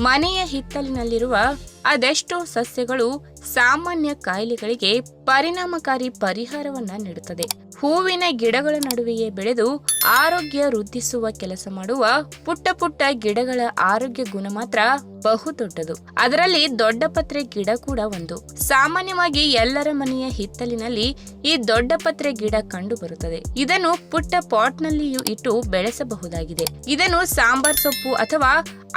ಮನೆಯ ಹಿತ್ತಲಿನಲ್ಲಿರುವ ಅದೆಷ್ಟೋ ಸಸ್ಯಗಳು ಸಾಮಾನ್ಯ ಕಾಯಿಲೆಗಳಿಗೆ ಪರಿಣಾಮಕಾರಿ ಪರಿಹಾರವನ್ನ ನೀಡುತ್ತದೆ. ಹೂವಿನ ಗಿಡಗಳ ನಡುವೆಯೇ ಬೆಳೆದು ಆರೋಗ್ಯ ವೃದ್ಧಿಸುವ ಕೆಲಸ ಮಾಡುವ ಪುಟ್ಟ ಪುಟ್ಟ ಗಿಡಗಳ ಆರೋಗ್ಯ ಗುಣ ಮಾತ್ರ ಬಹುದೊಡ್ಡದು. ಅದರಲ್ಲಿ ದೊಡ್ಡಪತ್ರೆ ಗಿಡ ಕೂಡ ಒಂದು. ಸಾಮಾನ್ಯವಾಗಿ ಎಲ್ಲರ ಮನೆಯ ಹಿತ್ತಲಿನಲ್ಲಿ ಈ ದೊಡ್ಡಪತ್ರೆ ಗಿಡ ಕಂಡು ಬರುತ್ತದೆ. ಇದನ್ನು ಪುಟ್ಟ ಪಾಟ್ ನಲ್ಲಿಯೂ ಇಟ್ಟು ಬೆಳೆಸಬಹುದಾಗಿದೆ. ಇದನ್ನು ಸಾಂಬಾರ್ ಸೊಪ್ಪು ಅಥವಾ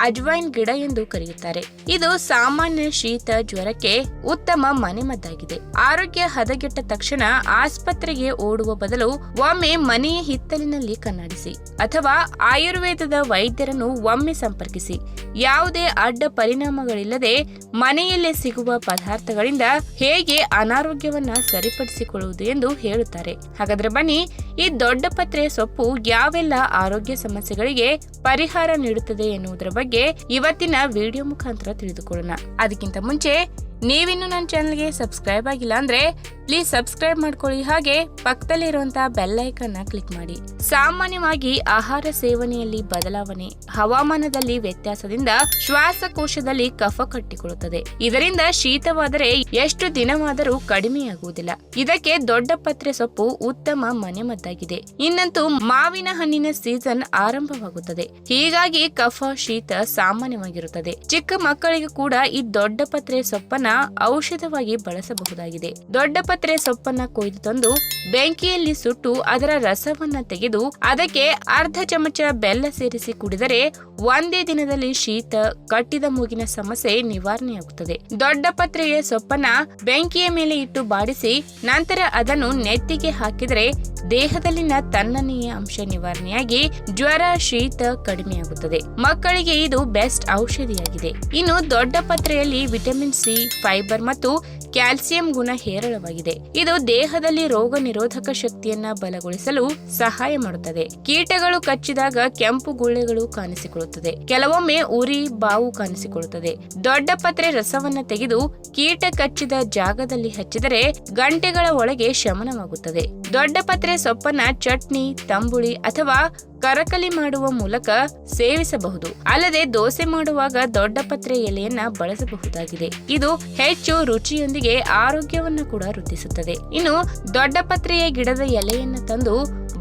ಅಜ್ವೈನ್ ಗಿಡ ಎಂದು ಕರೆಯುತ್ತಾರೆ. ಇದು ಸಾಮಾನ್ಯ ಶೀತ ಜ್ವರಕ್ಕೆ ಉತ್ತಮ ಮನೆಮದ್ದಾಗಿದೆ. ಆರೋಗ್ಯ ಹದಗೆಟ್ಟ ತಕ್ಷಣ ಆಸ್ಪತ್ರೆಗೆ ಓಡುವ ಬದಲು ಒಮ್ಮೆ ಮನೆಯ ಹಿತ್ತಲಿನಲ್ಲಿ ಕಣ್ಣಾಡಿಸಿ ಅಥವಾ ಆಯುರ್ವೇದದ ವೈದ್ಯರನ್ನು ಒಮ್ಮೆ ಸಂಪರ್ಕಿಸಿ. ಯಾವುದೇ ಅಡ್ಡ ಪರಿಣಾಮಗಳಿಲ್ಲದೆ ಮನೆಯಲ್ಲೇ ಸಿಗುವ ಪದಾರ್ಥಗಳಿಂದ ಹೇಗೆ ಅನಾರೋಗ್ಯವನ್ನ ಸರಿಪಡಿಸಿಕೊಳ್ಳುವುದು ಎಂದು ಹೇಳುತ್ತಾರೆ. ಹಾಗಾದ್ರೆ ಬನ್ನಿ, ಈ ದೊಡ್ಡಪತ್ರೆ ಸೊಪ್ಪು ಯಾವೆಲ್ಲ ಆರೋಗ್ಯ ಸಮಸ್ಯೆಗಳಿಗೆ ಪರಿಹಾರ ನೀಡುತ್ತದೆ ಎನ್ನುವುದರ ಬಗ್ಗೆ ಇವತ್ತಿನ ವಿಡಿಯೋ ಮುಖಾಂತರ ತಿಳಿದುಕೊಳ್ಳೋಣ. ಅದಕ್ಕಿಂತ ಮುಂಚೆ ನೀವಿನ್ನು ನನ್ನ ಚಾನಲ್ಗೆ ಸಬ್ಸ್ಕ್ರೈಬ್ ಆಗಿಲ್ಲ ಅಂದ್ರೆ ಪ್ಲೀಸ್ ಸಬ್ಸ್ಕ್ರೈಬ್ ಮಾಡ್ಕೊಳ್ಳಿ. ಹಾಗೆ ಪಕ್ಕದಲ್ಲಿ ಇರುವಂತಹ ಬೆಲ್ ಐಕಾನ್ ಕ್ಲಿಕ್ ಮಾಡಿ. ಸಾಮಾನ್ಯವಾಗಿ ಆಹಾರ ಸೇವನೆಯಲ್ಲಿ ಬದಲಾವಣೆ, ಹವಾಮಾನದಲ್ಲಿ ವ್ಯತ್ಯಾಸದಿಂದ ಶ್ವಾಸಕೋಶದಲ್ಲಿ ಕಫ ಕಟ್ಟಿಕೊಳ್ಳುತ್ತದೆ. ಇದರಿಂದ ಶೀತವಾದರೆ ಎಷ್ಟು ದಿನವಾದರೂ ಕಡಿಮೆಯಾಗುವುದಿಲ್ಲ. ಇದಕ್ಕೆ ದೊಡ್ಡಪತ್ರೆ ಸೊಪ್ಪು ಉತ್ತಮ ಮನೆಮದ್ದಾಗಿದೆ. ಇನ್ನಂತೂ ಮಾವಿನ ಹಣ್ಣಿನ ಸೀಸನ್ ಆರಂಭವಾಗುತ್ತದೆ. ಹೀಗಾಗಿ ಕಫ ಶೀತ ಸಾಮಾನ್ಯವಾಗಿರುತ್ತದೆ. ಚಿಕ್ಕ ಮಕ್ಕಳಿಗೂ ಕೂಡ ಈ ದೊಡ್ಡಪತ್ರೆ ಸೊಪ್ಪನ್ನ ಔಷಧವಾಗಿ ಬಳಸಬಹುದಾಗಿದೆ. ದೊಡ್ಡಪತ್ರೆ ಸೊಪ್ಪನ್ನ ಕೊಯ್ದು ತಂದು ಬೆಂಕಿಯಲ್ಲಿ ಸುಟ್ಟು ಅದರ ರಸವನ್ನ ತೆಗೆದು ಅದಕ್ಕೆ ಅರ್ಧ ಚಮಚ ಬೆಲ್ಲ ಸೇರಿಸಿ ಕುಡಿದರೆ ಒಂದೇ ದಿನದಲ್ಲಿ ಶೀತ, ಕಟ್ಟಿದ ಮೂಗಿನ ಸಮಸ್ಯೆ ನಿವಾರಣೆಯಾಗುತ್ತದೆ. ದೊಡ್ಡಪತ್ರೆಯ ಸೊಪ್ಪನ್ನ ಬೆಂಕಿಯ ಮೇಲೆ ಇಟ್ಟು ಬಾಡಿಸಿ ನಂತರ ಅದನ್ನು ನೆತ್ತಿಗೆ ಹಾಕಿದರೆ ದೇಹದಲ್ಲಿನ ತಣ್ಣನೆಯ ಅಂಶ ನಿವಾರಣೆಯಾಗಿ ಜ್ವರ, ಶೀತ ಕಡಿಮೆಯಾಗುತ್ತದೆ. ಮಕ್ಕಳಿಗೆ ಇದು ಬೆಸ್ಟ್ ಔಷಧಿಯಾಗಿದೆ. ಇನ್ನು ದೊಡ್ಡಪತ್ರೆಯಲ್ಲಿ ವಿಟಮಿನ್ ಸಿ, ಫೈಬರ್ ಮತ್ತು ಕ್ಯಾಲ್ಸಿಯಂ ಗುಣ ಹೇರಳವಾಗಿದೆ. ಇದು ದೇಹದಲ್ಲಿ ರೋಗ ನಿರೋಧಕ ಶಕ್ತಿಯನ್ನ ಬಲಗೊಳಿಸಲು ಸಹಾಯ ಮಾಡುತ್ತದೆ. ಕೀಟಗಳು ಕಚ್ಚಿದಾಗ ಕೆಂಪು ಗುಳ್ಳೆಗಳು ಕಾಣಿಸಿಕೊಳ್ಳುತ್ತದೆ. ಕೆಲವೊಮ್ಮೆ ಉರಿ, ಬಾವು ಕಾಣಿಸಿಕೊಳ್ಳುತ್ತದೆ. ದೊಡ್ಡಪತ್ರೆ ರಸವನ್ನ ತೆಗೆದು ಕೀಟ ಕಚ್ಚಿದ ಜಾಗದಲ್ಲಿ ಹಚ್ಚಿದರೆ ಗಂಟೆಗಳ ಒಳಗೆ ಶಮನವಾಗುತ್ತದೆ. ದೊಡ್ಡಪತ್ರೆ ಸೊಪ್ಪನ್ನ ಚಟ್ನಿ, ತಂಬುಳಿ ಅಥವಾ ಕರಕಲಿ ಮಾಡುವ ಮೂಲಕ ಸೇವಿಸಬಹುದು. ಅಲ್ಲದೆ ದೋಸೆ ಮಾಡುವಾಗ ದೊಡ್ಡಪತ್ರೆ ಎಲೆಯನ್ನ ಬಳಸಬಹುದಾಗಿದೆ. ಇದು ಹೆಚ್ಚು ರುಚಿಯೊಂದಿಗೆ ಆರೋಗ್ಯವನ್ನು ಕೂಡ ವೃದ್ಧಿಸುತ್ತದೆ. ಇನ್ನು ದೊಡ್ಡಪತ್ರೆಯ ಗಿಡದ ಎಲೆಯನ್ನು ತಂದು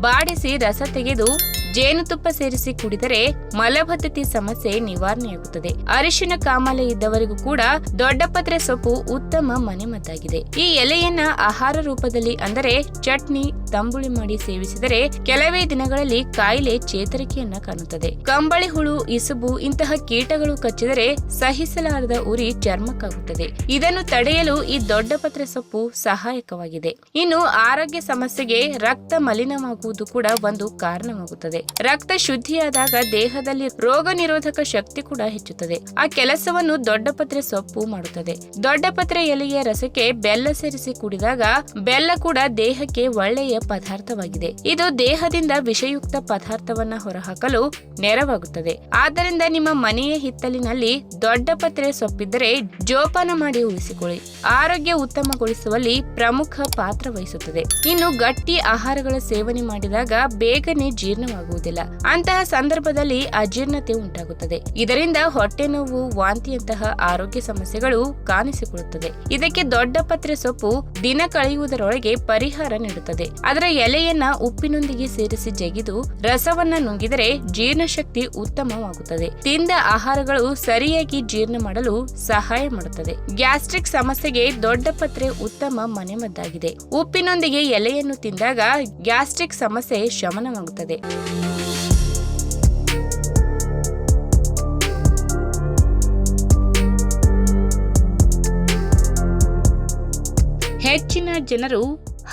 ಬಾಡಿಸಿ ರಸ ತೆಗೆದು ಜೇನುತುಪ್ಪ ಸೇರಿಸಿ ಕುಡಿದರೆ ಮಲಬದ್ಧತೆ ಸಮಸ್ಯೆ ನಿವಾರಣೆಯಾಗುತ್ತದೆ. ಅರಿಶಿನ ಕಾಮಾಲೆ ಇದ್ದವರಿಗೂ ಕೂಡ ದೊಡ್ಡಪತ್ರೆ ಸೊಪ್ಪು ಉತ್ತಮ ಮನೆಮದ್ದಾಗಿದೆ. ಈ ಎಲೆಯನ್ನ ಆಹಾರ ರೂಪದಲ್ಲಿ ಅಂದರೆ ಚಟ್ನಿ, ತಂಬುಳಿ ಮಾಡಿ ಸೇವಿಸಿದರೆ ಕೆಲವೇ ದಿನಗಳಲ್ಲಿ ಕಾಯಿಲೆ ಚೇತರಿಕೆಯನ್ನ ಕಾಣುತ್ತದೆ. ಕಂಬಳಿ ಹುಳು, ಇಸುಬು ಇಂತಹ ಕೀಟಗಳು ಕಚ್ಚಿದರೆ ಸಹಿಸಲಾರದ ಉರಿ ಚರ್ಮಕ್ಕಾಗುತ್ತದೆ. ಇದನ್ನು ತಡೆಯಲು ಈ ದೊಡ್ಡಪತ್ರೆ ಸೊಪ್ಪು ಸಹಾಯಕವಾಗಿದೆ. ಇನ್ನು ಆರೋಗ್ಯ ಸಮಸ್ಯೆಗೆ ರಕ್ತ ಮಲಿನವಾಗುವುದು ಕೂಡ ಒಂದು ಕಾರಣವಾಗುತ್ತದೆ. ರಕ್ತ ಶುದ್ಧಿಯಾದಾಗ ದೇಹದಲ್ಲಿ ರೋಗ ನಿರೋಧಕ ಶಕ್ತಿ ಕೂಡ ಹೆಚ್ಚುತ್ತದೆ. ಆ ಕೆಲಸವನ್ನು ದೊಡ್ಡಪತ್ರೆ ಸೊಪ್ಪು ಮಾಡುತ್ತದೆ. ದೊಡ್ಡಪತ್ರೆ ಎಲೆಯ ರಸಕ್ಕೆ ಬೆಲ್ಲ ಸೇರಿಸಿ ಕುಡಿದಾಗ ಬೆಲ್ಲ ಕೂಡ ದೇಹಕ್ಕೆ ಒಳ್ಳೆಯ ಪದಾರ್ಥವಾಗಿದೆ. ಇದು ದೇಹದಿಂದ ವಿಷಯುಕ್ತ ಪದಾರ್ಥವನ್ನ ಹೊರಹಾಕಲು ನೆರವಾಗುತ್ತದೆ. ಆದ್ದರಿಂದ ನಿಮ್ಮ ಮನೆಯ ಹಿತ್ತಲಿನಲ್ಲಿ ದೊಡ್ಡಪತ್ರೆ ಸೊಪ್ಪಿದ್ದರೆ ಜೋಪಾನ ಮಾಡಿ ಉಳಿಸಿಕೊಳ್ಳಿ. ಆರೋಗ್ಯ ಉತ್ತಮಗೊಳಿಸುವಲ್ಲಿ ಪ್ರಮುಖ ಪಾತ್ರ ವಹಿಸುತ್ತದೆ. ಇನ್ನು ಗಟ್ಟಿ ಆಹಾರಗಳ ಸೇವನೆ ಮಾಡಿದಾಗ ಬೇಗನೆ ಜೀರ್ಣವಾಗುವುದಿಲ್ಲ. ಅಂತಹ ಸಂದರ್ಭದಲ್ಲಿ ಅಜೀರ್ಣತೆ ಉಂಟಾಗುತ್ತದೆ. ಇದರಿಂದ ಹೊಟ್ಟೆ ನೋವು, ವಾಂತಿಯಂತಹ ಆರೋಗ್ಯ ಸಮಸ್ಯೆಗಳು ಕಾಣಿಸಿಕೊಳ್ಳುತ್ತದೆ. ಇದಕ್ಕೆ ದೊಡ್ಡಪತ್ರೆ ಸೊಪ್ಪು ದಿನ ಕಳೆಯುವುದರೊಳಗೆ ಪರಿಹಾರ ನೀಡುತ್ತದೆ. ಅದರ ಎಲೆಯನ್ನ ಉಪ್ಪಿನೊಂದಿಗೆ ಸೇರಿಸಿ ಜಗಿದು ರಸವನ್ನ ನುಂಗಿದರೆ ಜೀರ್ಣಶಕ್ತಿ ಉತ್ತಮವಾಗುತ್ತದೆ. ತಿಂದ ಆಹಾರಗಳು ಸರಿಯಾಗಿ ಜೀರ್ಣ ಮಾಡಲು ಸಹಾಯ ಮಾಡುತ್ತದೆ. ಗ್ಯಾಸ್ಟ್ರಿಕ್ ಸಮಸ್ಯೆಗೆ ದೊಡ್ಡಪತ್ರೆ ಉತ್ತಮ ಮನೆಮದ್ದಾಗಿದೆ. ಉಪ್ಪಿನೊಂದಿಗೆ ಎಲೆಯನ್ನು ತಿಂದಾಗ ಗ್ಯಾಸ್ಟ್ರಿಕ್ ಸಮಸ್ಯೆ ಶಮನವಾಗುತ್ತದೆ. ಹೆಚ್ಚಿನ ಜನರು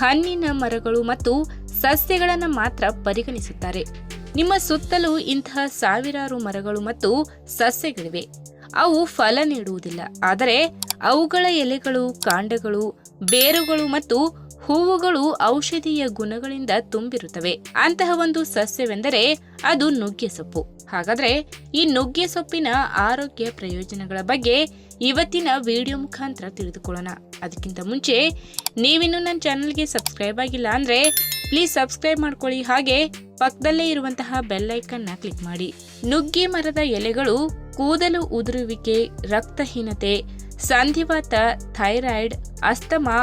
ಹಣ್ಣಿನ ಮರಗಳು ಮತ್ತು ಸಸ್ಯಗಳನ್ನು ಮಾತ್ರ ಪರಿಗಣಿಸುತ್ತಾರೆ. ನಿಮ್ಮ ಸುತ್ತಲೂ ಇಂತಹ ಸಾವಿರಾರು ಮರಗಳು ಮತ್ತು ಸಸ್ಯಗಳಿವೆ. ಅವು ಫಲ ನೀಡುವುದಿಲ್ಲ, ಆದರೆ ಅವುಗಳ ಎಲೆಗಳು, ಕಾಂಡಗಳು, ಬೇರುಗಳು ಮತ್ತು ಹೂವುಗಳು ಔಷಧೀಯ ಗುಣಗಳಿಂದ ತುಂಬಿರುತ್ತವೆ. ಅಂತಹ ಒಂದು ಸಸ್ಯವೆಂದರೆ ಅದು ನುಗ್ಗೆ ಸೊಪ್ಪು. ಹಾಗಾದ್ರೆ ಈ ನುಗ್ಗೆ ಸೊಪ್ಪಿನ ಆರೋಗ್ಯ ಪ್ರಯೋಜನಗಳ ಬಗ್ಗೆ ಇವತ್ತಿನ ವಿಡಿಯೋ ಮುಖಾಂತರ ತಿಳಿದುಕೊಳ್ಳೋಣ. ಅದಕ್ಕಿಂತ ಮುಂಚೆ ನೀವಿನ್ನು ನನ್ನ ಚಾನಲ್ಗೆ ಸಬ್ಸ್ಕ್ರೈಬ್ ಆಗಿಲ್ಲ ಅಂದ್ರೆ ಪ್ಲೀಸ್ ಸಬ್ಸ್ಕ್ರೈಬ್ ಮಾಡ್ಕೊಳ್ಳಿ. ಹಾಗೆ ಪಕ್ಕದಲ್ಲೇ ಇರುವಂತಹ ಬೆಲ್ ಐಕನ್ ಕ್ಲಿಕ್ ಮಾಡಿ. ನುಗ್ಗೆ ಮರದ ಎಲೆಗಳು ಕೂದಲು ಉದುರುವಿಕೆ, ರಕ್ತಹೀನತೆ, ಸಂಧಿವಾತ, ಥೈರಾಯ್ಡ್, ಅಸ್ತಮಾ,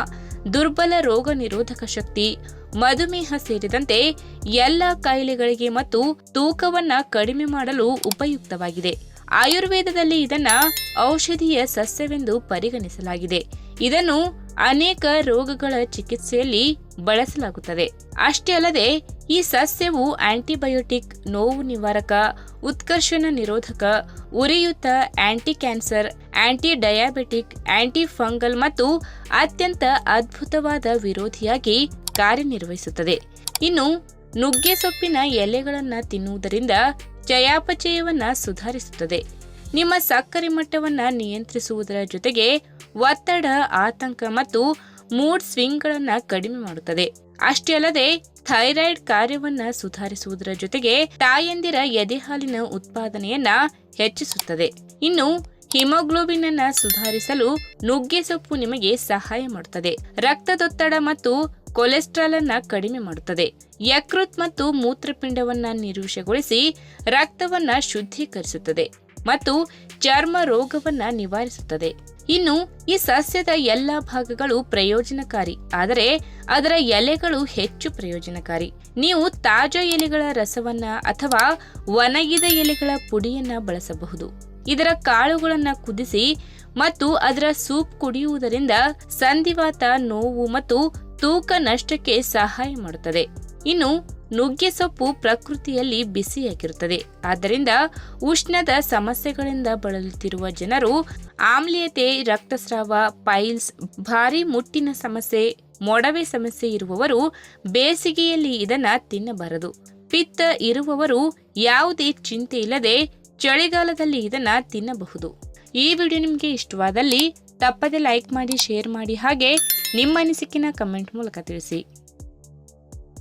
ದುರ್ಬಲ ರೋಗ ನಿರೋಧಕ ಶಕ್ತಿ, ಮಧುಮೇಹ ಸೇರಿದಂತೆ ಎಲ್ಲ ಕಾಯಿಲೆಗಳಿಗೆ ಮತ್ತು ತೂಕವನ್ನ ಕಡಿಮೆ ಮಾಡಲು ಉಪಯುಕ್ತವಾಗಿದೆ. ಆಯುರ್ವೇದದಲ್ಲಿ ಇದನ್ನ ಔಷಧೀಯ ಸಸ್ಯವೆಂದು ಪರಿಗಣಿಸಲಾಗಿದೆ. ಇದನ್ನು ಅನೇಕ ರೋಗಗಳ ಚಿಕಿತ್ಸೆಯಲ್ಲಿ ಬಳಸಲಾಗುತ್ತದೆ. ಅಷ್ಟೇ ಅಲ್ಲದೆ ಈ ಸಸ್ಯವು ಆಂಟಿಬಯೋಟಿಕ್, ನೋವು ನಿವಾರಕ, ಉತ್ಕರ್ಷಣ ನಿರೋಧಕ, ಉರಿಯೂತ, anti cancer, anti diabetic, anti fungal ಮತ್ತು ಅತ್ಯಂತ ಅದ್ಭುತವಾದ ವಿರೋಧಿಯಾಗಿ ಕಾರ್ಯನಿರ್ವಹಿಸುತ್ತದೆ. ಇನ್ನು ನುಗ್ಗೆ ಸೊಪ್ಪಿನ ಎಲೆಗಳನ್ನು ತಿನ್ನುವುದರಿಂದ ಚಯಾಪಚಯವನ್ನ ಸುಧಾರಿಸುತ್ತದೆ. ನಿಮ್ಮ ಸಕ್ಕರೆ ಮಟ್ಟವನ್ನ ನಿಯಂತ್ರಿಸುವುದರ ಜೊತೆಗೆ ಒತ್ತಡ, ಆತಂಕ ಮತ್ತು ಮೂಡ್ ಸ್ವಿಂಗ್ಗಳನ್ನ ಕಡಿಮೆ ಮಾಡುತ್ತದೆ. ಅಷ್ಟೇ ಅಲ್ಲದೆ ಥೈರಾಯ್ಡ್ ಕಾರ್ಯವನ್ನ ಸುಧಾರಿಸುವುದರ ಜೊತೆಗೆ ತಾಯಂದಿರ ಎದೆಹಾಲಿನ ಉತ್ಪಾದನೆಯನ್ನ ಹೆಚ್ಚಿಸುತ್ತದೆ. ಇನ್ನು ಹಿಮೋಗ್ಲೋಬಿನ್ ಅನ್ನ ಸುಧಾರಿಸಲು ನುಗ್ಗೆ ಸೊಪ್ಪು ನಿಮಗೆ ಸಹಾಯ ಮಾಡುತ್ತದೆ. ರಕ್ತದೊತ್ತಡ ಮತ್ತು ಕೊಲೆಸ್ಟ್ರಾಲ್ ಅನ್ನ ಕಡಿಮೆ ಮಾಡುತ್ತದೆ. ಯಕೃತ್ ಮತ್ತು ಮೂತ್ರಪಿಂಡವನ್ನ ನಿರ್ವಿಷಗೊಳಿಸಿ ರಕ್ತವನ್ನ ಶುದ್ಧೀಕರಿಸುತ್ತದೆ ಮತ್ತು ಚರ್ಮ ರೋಗವನ್ನ ನಿವಾರಿಸುತ್ತದೆ. ಇನ್ನು ಈ ಸಸ್ಯದ ಎಲ್ಲಾ ಭಾಗಗಳು ಪ್ರಯೋಜನಕಾರಿ, ಆದರೆ ಅದರ ಎಲೆಗಳು ಹೆಚ್ಚು ಪ್ರಯೋಜನಕಾರಿ. ನೀವು ತಾಜಾ ಎಲೆಗಳ ರಸವನ್ನ ಅಥವಾ ಒಣಗಿದ ಎಲೆಗಳ ಪುಡಿಯನ್ನ ಬಳಸಬಹುದು. ಇದರ ಕಾಳುಗಳನ್ನ ಕುದಿಸಿ ಮತ್ತು ಅದರ ಸೂಪ್ ಕುಡಿಯುವುದರಿಂದ ಸಂಧಿವಾತ, ನೋವು ಮತ್ತು ತೂಕ ನಷ್ಟಕ್ಕೆ ಸಹಾಯ ಮಾಡುತ್ತದೆ. ಇನ್ನು ನುಗ್ಗೆ ಸೊಪ್ಪು ಪ್ರಕೃತಿಯಲ್ಲಿ ಬಿಸಿಯಾಗಿರುತ್ತದೆ. ಆದ್ದರಿಂದ ಉಷ್ಣದ ಸಮಸ್ಯೆಗಳಿಂದ ಬಳಲುತ್ತಿರುವ ಜನರು, ಆಮ್ಲೀಯತೆ, ರಕ್ತಸ್ರಾವ, ಪೈಲ್ಸ್, ಭಾರಿ ಮುಟ್ಟಿನ ಸಮಸ್ಯೆ, ಮೊಡವೆ ಸಮಸ್ಯೆ ಇರುವವರು ಬೇಸಿಗೆಯಲ್ಲಿ ಇದನ್ನ ತಿನ್ನಬಾರದು. ಪಿತ್ತ ಇರುವವರು ಯಾವುದೇ ಚಿಂತೆ ಇಲ್ಲದೆ ಚಳಿಗಾಲದಲ್ಲಿ ಇದನ್ನ ತಿನ್ನಬಹುದು. ಈ ವಿಡಿಯೋ ನಿಮಗೆ ಇಷ್ಟವಾದಲ್ಲಿ ತಪ್ಪದೆ ಲೈಕ್ ಮಾಡಿ, ಶೇರ್ ಮಾಡಿ, ಹಾಗೆ ನಿಮ್ಮ ಅನಿಸಿಕೆನ ಕಮೆಂಟ್ ಮೂಲಕ ತಿಳಿಸಿ.